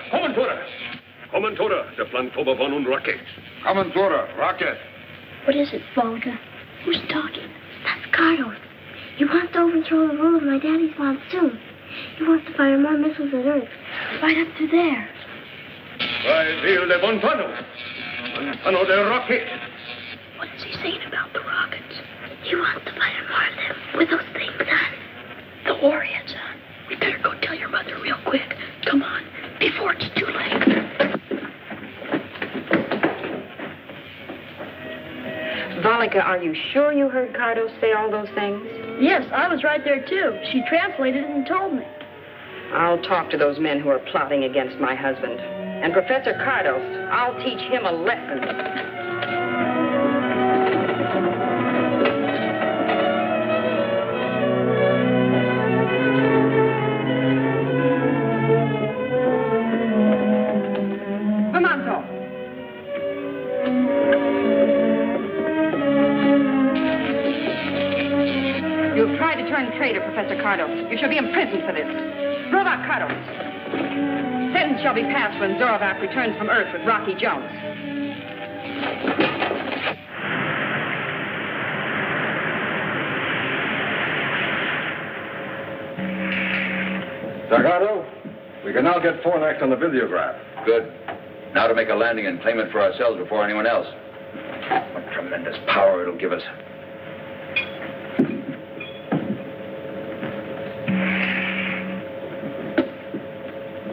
Commentura de Plantoba von und Rocket. Commentura, Rocket. What is it, Volga? Who's talking? That's Carlos. He wants to overlook control the roll of my daddy's monsoon. He wants to fire more missiles at Earth. Right up to there. By Ville de Montano. Montano de Rocket. What is he saying about the rockets? He wants to fire more of them with those things on. The warheads on. We better go tell your mother real quick. Come on, before it's too late. Valika, are you sure you heard Cardos say all those things? Yes, I was right there, too. She translated it and told me. I'll talk to those men who are plotting against my husband. And Professor Cardos, I'll teach him a lesson. Traitor, Professor Cardos. You shall be imprisoned for this. Zorovac Cardos. Sentence shall be passed when Zorovac returns from Earth with Rocky Jones. Zargato, we can now get Fornax on the videograph. Good. Now to make a landing and claim it for ourselves before anyone else. What tremendous power it'll give us.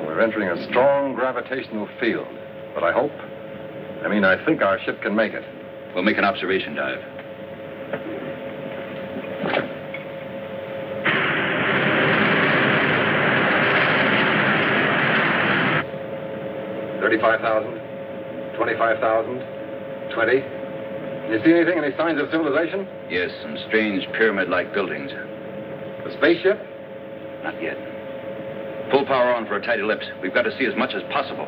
We're entering a strong gravitational field, but I think our ship can make it. We'll make an observation dive. $35,000, 25,000, 20. You see anything? Any signs of civilization? Yes, some strange pyramid-like buildings. A spaceship? Not yet. Full power on for a tight ellipse. We've got to see as much as possible.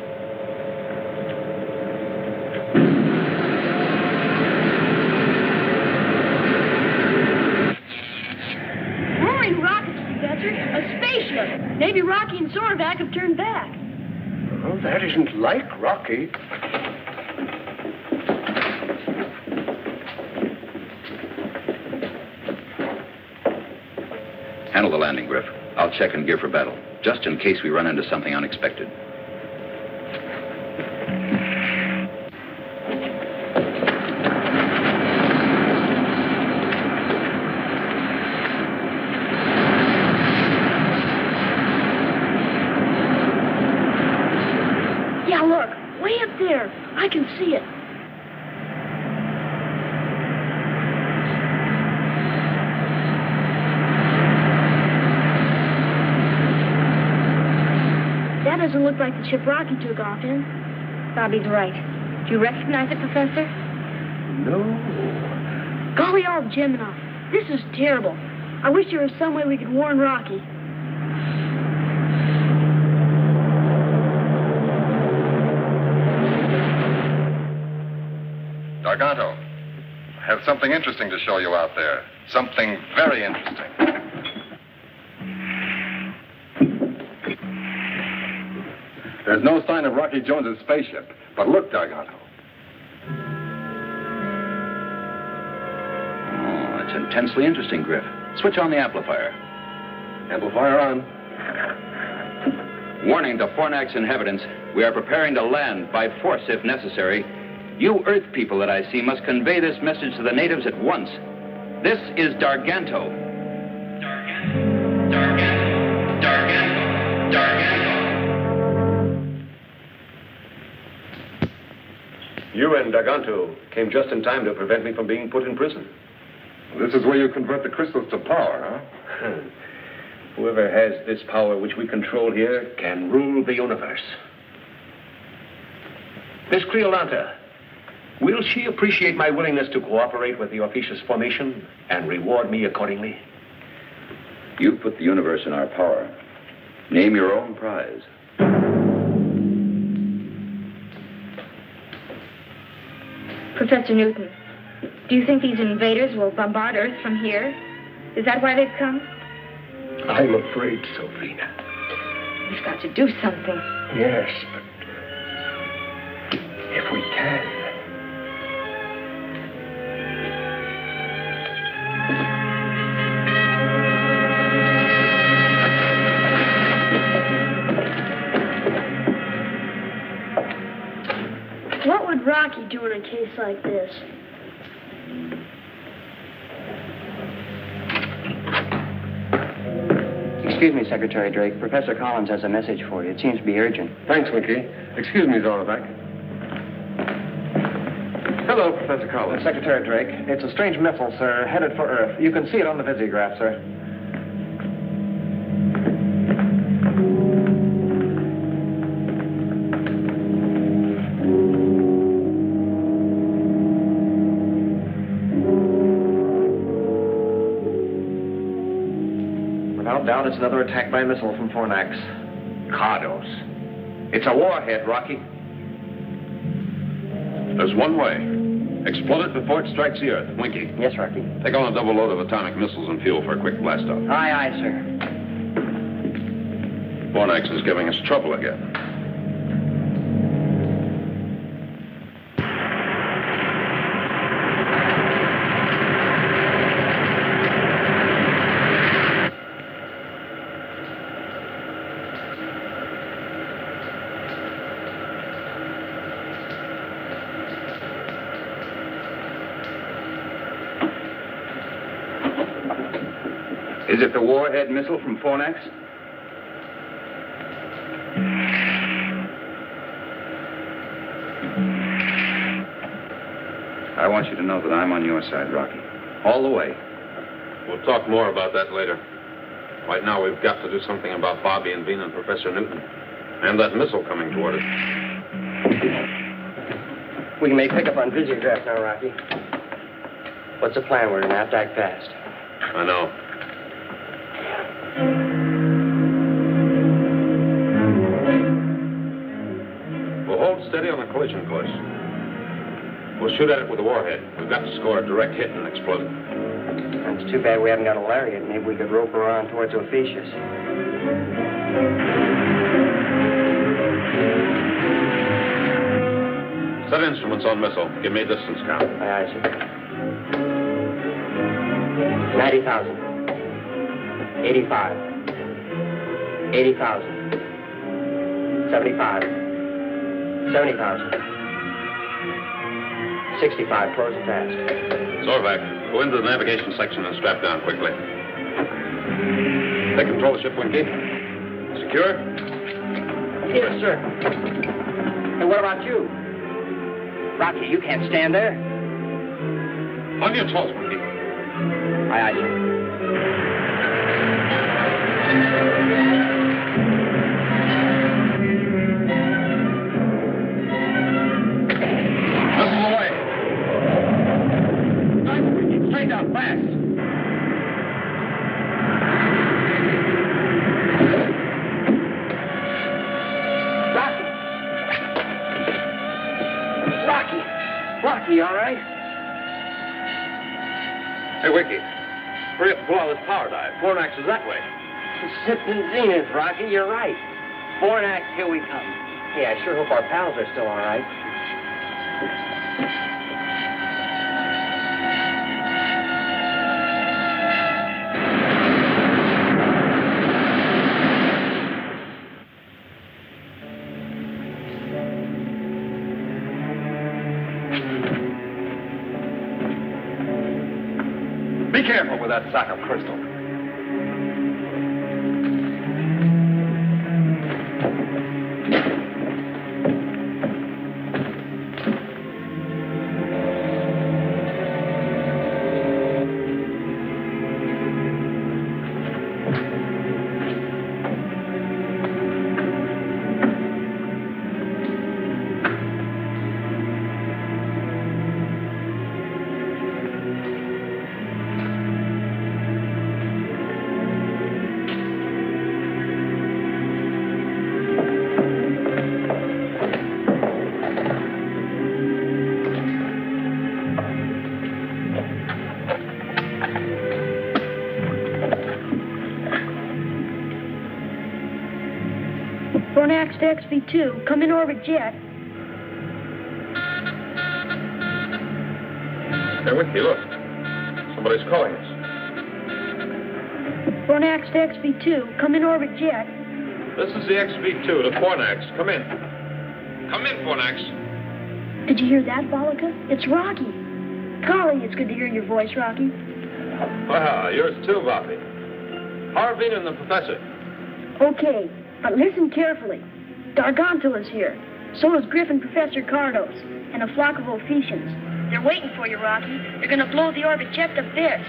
Roaring rockets, Professor. A spaceship. Maybe Rocky and Zorovac have turned back. Well, that isn't like Rocky. Handle the landing, Griff. I'll check and gear for battle, just in case we run into something unexpected. Yeah, look, way up there. I can see it. That doesn't look like the ship Rocky took off in. Bobby's right. Do you recognize it, Professor? No. Golly all Gemini. This is terrible. I wish there was some way we could warn Rocky. Garganto, I have something interesting to show you out there. Something very interesting. There's no sign of Rocky Jones's spaceship. But look, Garganto. Oh, that's intensely interesting, Griff. Switch on the amplifier. Amplifier on. Warning to Fornax inhabitants, we are preparing to land by force if necessary. You Earth people that I see must convey this message to the natives at once. This is Darganto. Darganto. You and Darganto came just in time to prevent me from being put in prison. This is where you convert the crystals to power, huh? Whoever has this power which we control here can rule the universe. Miss Creolanta, will she appreciate my willingness to cooperate with the officious formation and reward me accordingly? You put the universe in our power. Name your own prize. Professor Newton, do you think these invaders will bombard Earth from here? Is that why they've come? I'm afraid so, Vina. We've got to do something. Yes, but if we can. do in a case like this? Excuse me, Secretary Drake. Professor Collins has a message for you. It seems to be urgent. Thanks, Winky. Excuse me, Zorovac. Hello, Professor Collins. Secretary Drake, it's a strange missile, sir, headed for Earth. You can see it on the visiograph, sir. Without doubt, it's another attack by missile from Fornax. Cardos. It's a warhead, Rocky. There's one way. Explode it before it strikes the Earth. Winky. Yes, Rocky. Take on a double load of atomic missiles and fuel for a quick blast-off. Aye, aye, sir. Fornax is giving us trouble again. Is it the warhead missile from Fornax? I want you to know that I'm on your side, Rocky. All the way. We'll talk more about that later. Right now, we've got to do something about Bobby and Bean and Professor Newton. And that missile coming toward us. We can make pickup on visiograph now, Rocky. What's the plan? We're gonna have to act fast. I know. We'll hold steady on the collision course. We'll shoot at it with a warhead. We've got to score a direct hit and explode it. It's too bad we haven't got a lariat. Maybe we could rope her on towards Ophiuchus. Set instruments on missile. Give me a distance count. Aye, aye, sir. 90,000. 85. 80,000. 75. 70,000. 65. Close and fast. Zorvac, go into the navigation section and strap down quickly. Take control of the ship, Winky. Secure? Yes, sir. And what about you? Rocky, you can't stand there. On your toes, Winky. Aye, aye, sir. Missile away. Nice, Winky. Straight down, fast. Rocky, all right? Hey, Winky. Hurry up and pull out this power dive. Fornax is that way. Sipping Zenith, Rocky, you're right. Fornax, here we come. Hey, I sure hope our pals are still all right. Be careful with that sack of crystal. Fornax to XV2. Come in orbit jet. Hey, Winky, look. Somebody's calling us. Fornax to XV2. Come in orbit jet. This is the XV2 to Fornax. Come in. Come in, Fornax. Did you hear that, Volika? It's Rocky. Golly, it's good to hear your voice, Rocky. Well, yours too, Bobby. Harvey and the professor. Okay, but listen carefully. Darganto is here. So is Griffin Professor Cardos and a flock of Ophicians. They're waiting for you, Rocky. They're going to blow the orbit jet to bits.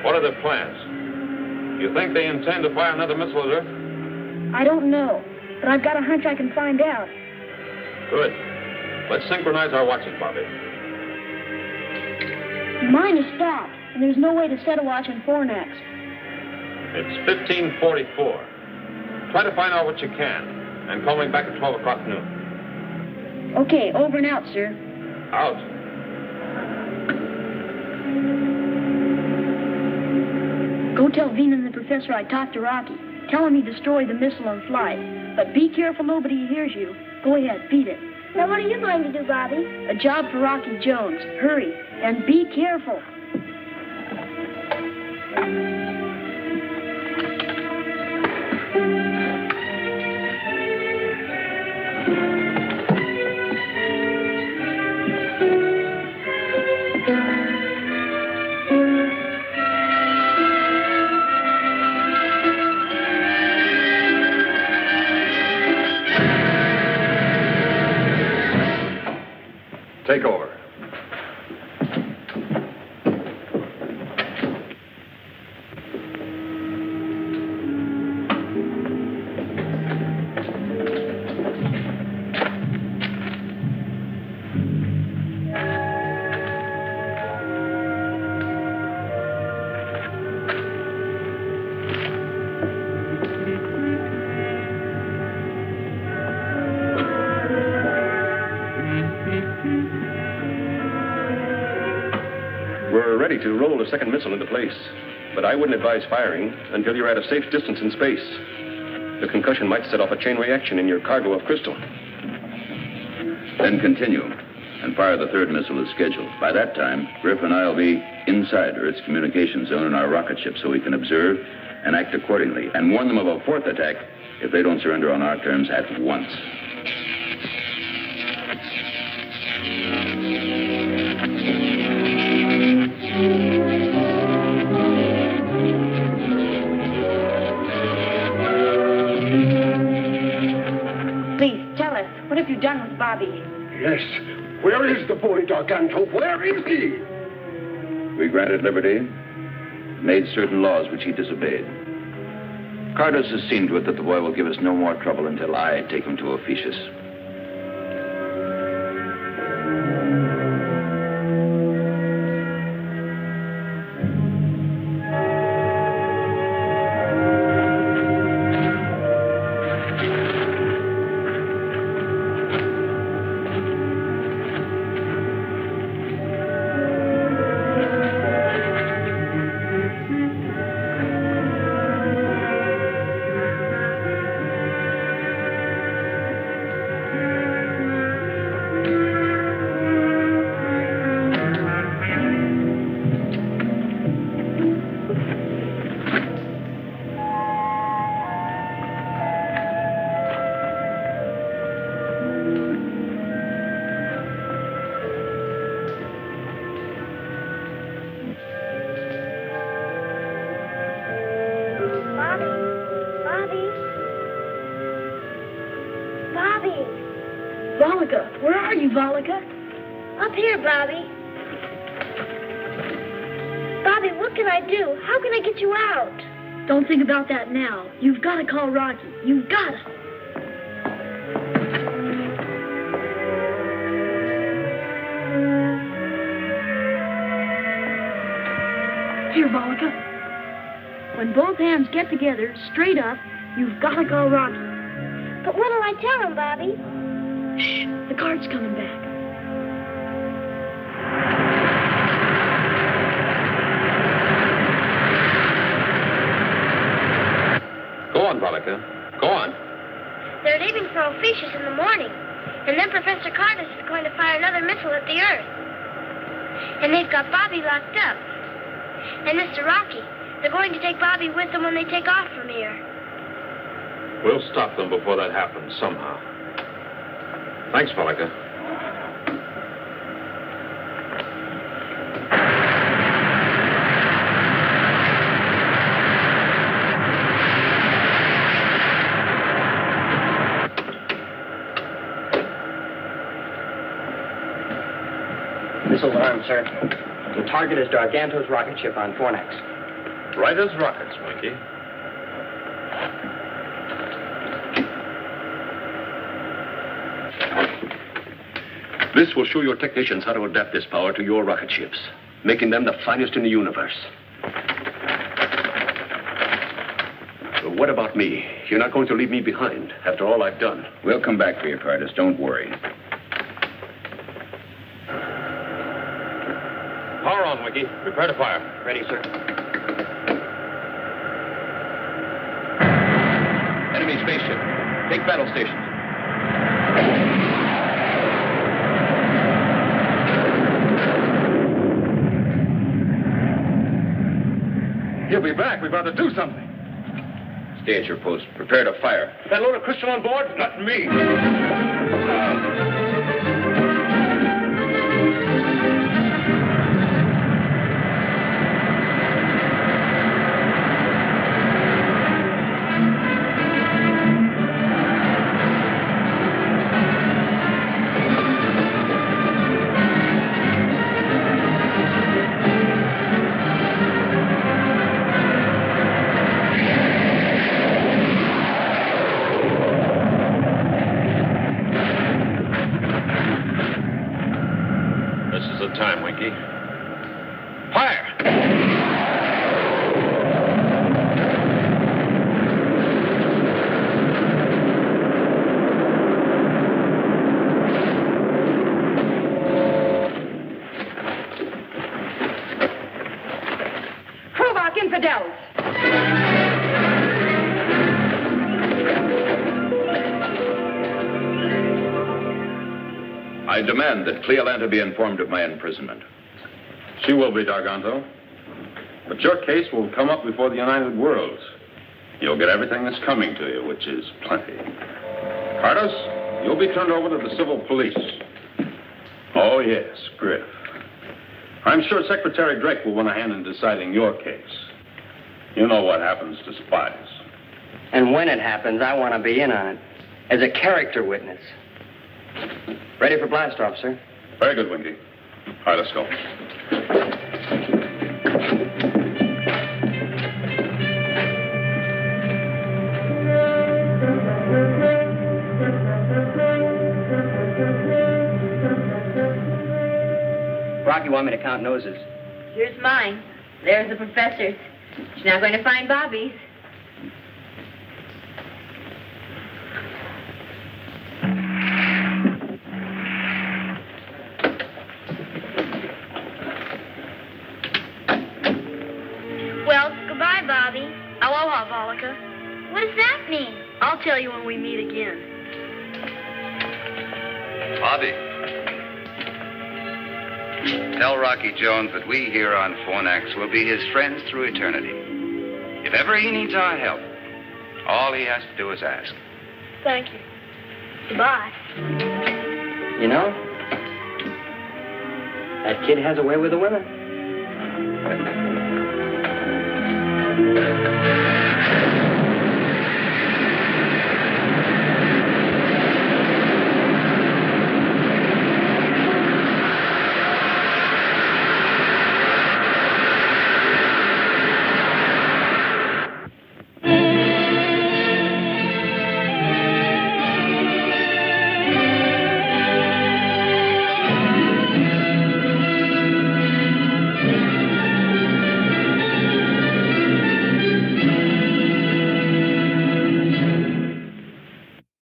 What are their plans? You think they intend to fire another missile at Earth? I don't know, but I've got a hunch I can find out. Good. Let's synchronize our watches, Bobby. Mine is stopped, and there's no way to set a watch on Fornax. It's 15:44. Try to find out what you can, and call me back at 12 o'clock noon. Okay, over and out, sir. Out. Go tell Vina and the professor I talked to Rocky. Tell him he destroyed the missile on flight. But be careful nobody hears you. Go ahead, feed it. Now what are you going to do, Bobby? A job for Rocky Jones. Hurry, and be careful. Take over. We're ready to roll the second missile into place, but I wouldn't advise firing until you're at a safe distance in space. The concussion might set off a chain reaction in your cargo of crystal. Then continue and fire the third missile as scheduled. By that time, Griff and I will be inside Earth's communication zone in our rocket ship so we can observe and act accordingly and warn them of a fourth attack if they don't surrender on our terms at once. Please, tell us, what have you done with Bobby? Yes. Where is the boy, Darganto? Where is he? We granted liberty, made certain laws which he disobeyed. Cardos has seen to it that the boy will give us no more trouble until I take him to Ophiuchus. Volika, where are you, Volika? Up here, Bobby. Bobby, what can I do? How can I get you out? Don't think about that now. You've got to call Rocky. You've got to. Here, Volika. When both hands get together, straight up, you've got to call Rocky. But what'll I tell him, Bobby? Shh, the guard's coming back. Go on, Volika. Go on. They're leaving for Ophiuchus in the morning. And then Professor Cardos is going to fire another missile at the Earth. And they've got Bobby locked up. And Mr. Rocky, they're going to take Bobby with them when they take off from here. We'll stop them before that happens, somehow. Thanks, Volika. sir. The target is Garganto's rocket ship on Fornax. Right as rockets, Winky. This will show your technicians how to adapt this power to your rocket ships, making them the finest in the universe. But what about me? You're not going to leave me behind after all I've done. We'll come back for you, Curtis. Don't worry. Power on, Winky. Prepare to fire. Ready, sir. Enemy spaceship. Take battle stations. He'll be back. We've got to do something. Stay at your post. Prepare to fire. That load of crystal on board? Not me. Time, Winky. Fire! Kruvak infidels! I demand that Cleolanta be informed of my imprisonment. She will be, Garganto. But your case will come up before the United Worlds. You'll get everything that's coming to you, which is plenty. Cardos, you'll be turned over to the civil police. Oh, yes, Griff. I'm sure Secretary Drake will want a hand in deciding your case. You know what happens to spies. And when it happens, I want to be in on it. As a character witness. Ready for blast off, sir. Very good, Winky. All right, let's go. Rocky, want me to count noses? Here's mine. There's the professor's. She's not going to find Bobby's. Well, goodbye, Bobby. Aloha, Volika. What does that mean? I'll tell you when we meet again. Bobby. Tell Rocky Jones that we here on Fornax will be his friends through eternity. If ever he needs our help, all he has to do is ask. Thank you. Goodbye. You know, that kid has a way with the women.